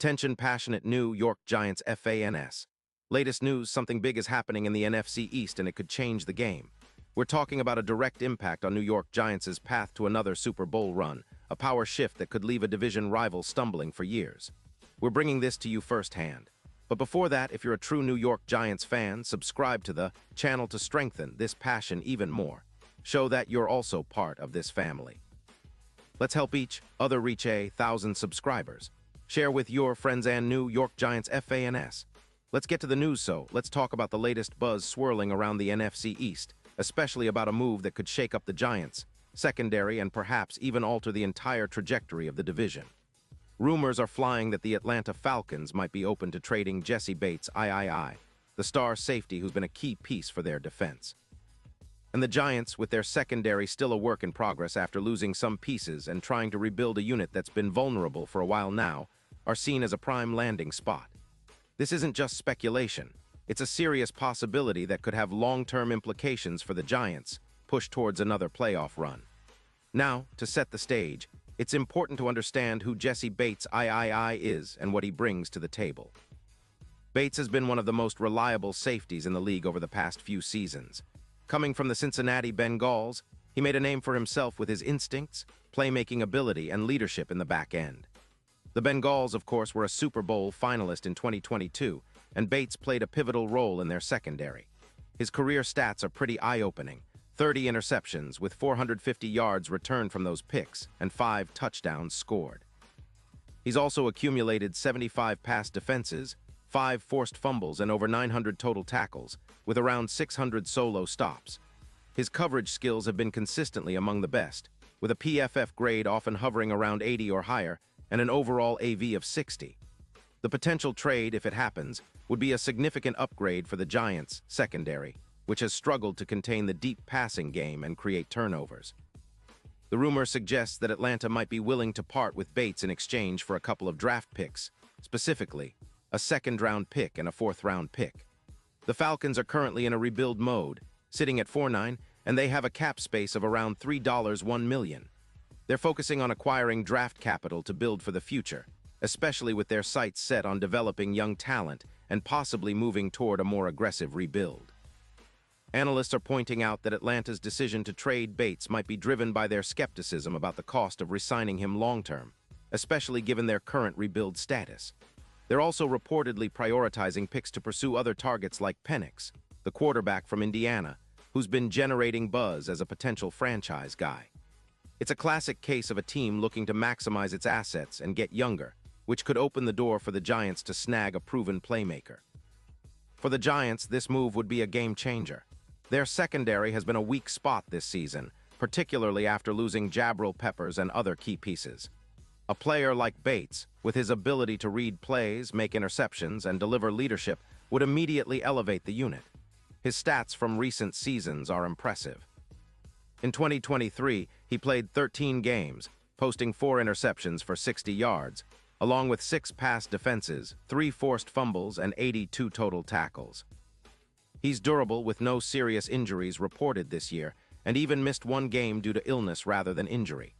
Attention passionate New York Giants fans. Latest news, something big is happening in the NFC East and it could change the game. We're talking about a direct impact on New York Giants' path to another Super Bowl run, a power shift that could leave a division rival stumbling for years. We're bringing this to you firsthand. But before that, if you're a true New York Giants fan, subscribe to the channel to strengthen this passion even more. Show that you're also part of this family. Let's help each other reach 1,000 subscribers. Share with your friends and New York Giants fans. Let's get to the news, so let's talk about the latest buzz swirling around the NFC East, especially about a move that could shake up the Giants' secondary and perhaps even alter the entire trajectory of the division. Rumors are flying that the Atlanta Falcons might be open to trading Jessie Bates, the star safety who's been a key piece for their defense. And the Giants, with their secondary still a work in progress after losing some pieces and trying to rebuild a unit that's been vulnerable for a while now, are seen as a prime landing spot. This isn't just speculation. It's a serious possibility that could have long-term implications for the Giants' push towards another playoff run. Now, to set the stage, it's important to understand who Jessie Bates is and what he brings to the table. Bates has been one of the most reliable safeties in the league over the past few seasons. Coming from the Cincinnati Bengals, he made a name for himself with his instincts, playmaking ability, and leadership in the back end. The Bengals, of course, were a Super Bowl finalist in 2022, and Bates played a pivotal role in their secondary. His career stats are pretty eye-opening: 30 interceptions with 450 yards returned from those picks and 5 touchdowns scored. He's also accumulated 75 pass defenses, 5 forced fumbles, and over 900 total tackles, with around 600 solo stops. His coverage skills have been consistently among the best, with a PFF grade often hovering around 80 or higher, and an overall AV of 60. The potential trade, if it happens, would be a significant upgrade for the Giants' secondary, which has struggled to contain the deep passing game and create turnovers. The rumor suggests that Atlanta might be willing to part with Bates in exchange for a couple of draft picks, specifically a second-round pick and a fourth-round pick. The Falcons are currently in a rebuild mode, sitting at 4-9, and they have a cap space of around $3.1 million. They're focusing on acquiring draft capital to build for the future, especially with their sights set on developing young talent and possibly moving toward a more aggressive rebuild. Analysts are pointing out that Atlanta's decision to trade Bates might be driven by their skepticism about the cost of re-signing him long-term, especially given their current rebuild status. They're also reportedly prioritizing picks to pursue other targets like Penix, the quarterback from Indiana, who's been generating buzz as a potential franchise guy. It's a classic case of a team looking to maximize its assets and get younger, which could open the door for the Giants to snag a proven playmaker. For the Giants, this move would be a game changer. Their secondary has been a weak spot this season, particularly after losing Jabril Peppers and other key pieces. A player like Bates, with his ability to read plays, make interceptions, and deliver leadership, would immediately elevate the unit. His stats from recent seasons are impressive. In 2023, he played 13 games, posting 4 interceptions for 60 yards, along with 6 pass defenses, 3 forced fumbles, and 82 total tackles. He's durable with no serious injuries reported this year, and even missed 1 game due to illness rather than injury.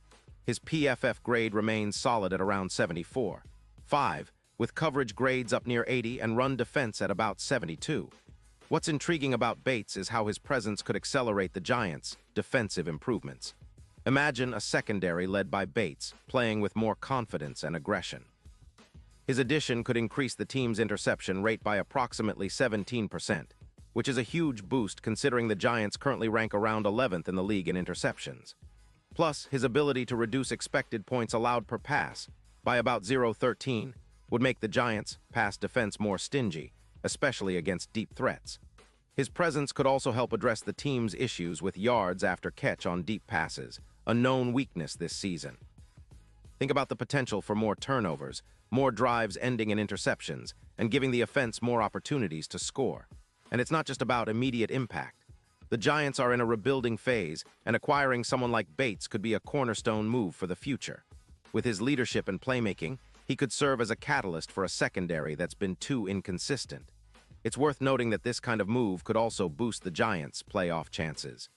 His PFF grade remains solid at around 74.5, with coverage grades up near 80 and run defense at about 72. What's intriguing about Bates is how his presence could accelerate the Giants' defensive improvements. Imagine a secondary led by Bates, playing with more confidence and aggression. His addition could increase the team's interception rate by approximately 17%, which is a huge boost considering the Giants currently rank around 11th in the league in interceptions. Plus, his ability to reduce expected points allowed per pass by about 0.13 would make the Giants' pass defense more stingy, especially against deep threats. His presence could also help address the team's issues with yards after catch on deep passes, a known weakness this season. Think about the potential for more turnovers, more drives ending in interceptions, and giving the offense more opportunities to score. And it's not just about immediate impact. The Giants are in a rebuilding phase, and acquiring someone like Bates could be a cornerstone move for the future. With his leadership and playmaking, he could serve as a catalyst for a secondary that's been too inconsistent. It's worth noting that this kind of move could also boost the Giants' playoff chances.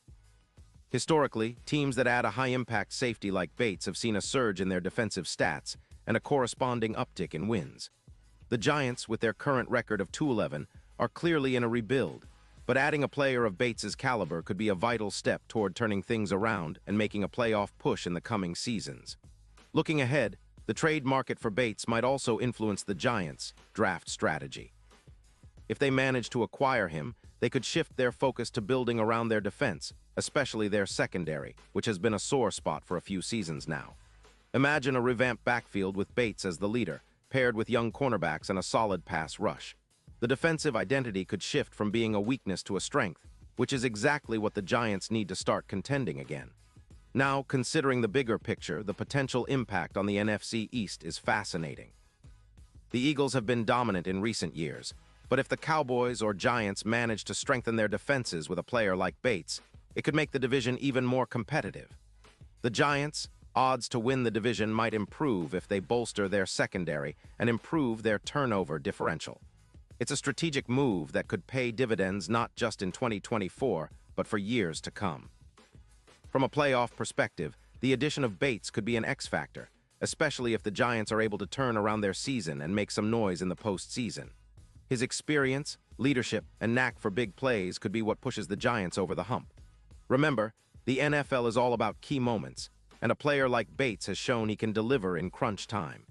Historically, teams that add a high-impact safety like Bates have seen a surge in their defensive stats, and a corresponding uptick in wins. The Giants, with their current record of 2-11, are clearly in a rebuild, but adding a player of Bates' caliber could be a vital step toward turning things around and making a playoff push in the coming seasons. Looking ahead, the trade market for Bates might also influence the Giants' draft strategy. If they manage to acquire him, they could shift their focus to building around their defense, especially their secondary, which has been a sore spot for a few seasons now. Imagine a revamped backfield with Bates as the leader, paired with young cornerbacks and a solid pass rush. The defensive identity could shift from being a weakness to a strength, which is exactly what the Giants need to start contending again. Now, considering the bigger picture, the potential impact on the NFC East is fascinating. The Eagles have been dominant in recent years, but if the Cowboys or Giants manage to strengthen their defenses with a player like Bates, it could make the division even more competitive. The Giants' odds to win the division might improve if they bolster their secondary and improve their turnover differential. It's a strategic move that could pay dividends not just in 2024, but for years to come. From a playoff perspective, the addition of Bates could be an X factor, especially if the Giants are able to turn around their season and make some noise in the postseason. His experience, leadership, and knack for big plays could be what pushes the Giants over the hump. Remember, the NFL is all about key moments, and a player like Bates has shown he can deliver in crunch time.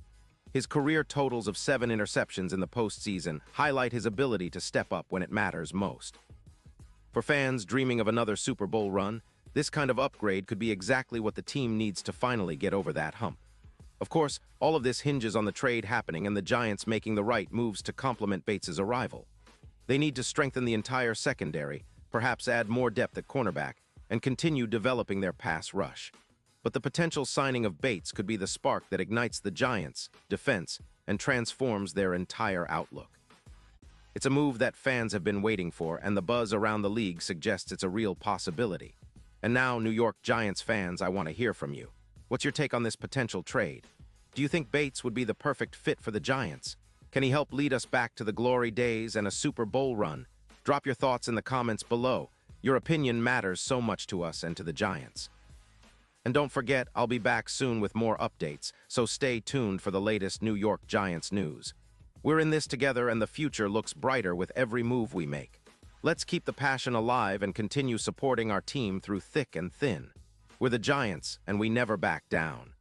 His career totals of 7 interceptions in the postseason highlight his ability to step up when it matters most. For fans dreaming of another Super Bowl run, this kind of upgrade could be exactly what the team needs to finally get over that hump. Of course, all of this hinges on the trade happening and the Giants making the right moves to complement Bates' arrival. They need to strengthen the entire secondary, perhaps add more depth at cornerback, and continue developing their pass rush. But the potential signing of Bates could be the spark that ignites the Giants' defense and transforms their entire outlook. It's a move that fans have been waiting for, and the buzz around the league suggests it's a real possibility. And now, New York Giants fans, I want to hear from you. What's your take on this potential trade? Do you think Bates would be the perfect fit for the Giants? Can he help lead us back to the glory days and a Super Bowl run? Drop your thoughts in the comments below. Your opinion matters so much to us and to the Giants. And don't forget, I'll be back soon with more updates, so stay tuned for the latest New York Giants news. We're in this together and the future looks brighter with every move we make. Let's keep the passion alive and continue supporting our team through thick and thin. We're the Giants, and we never back down.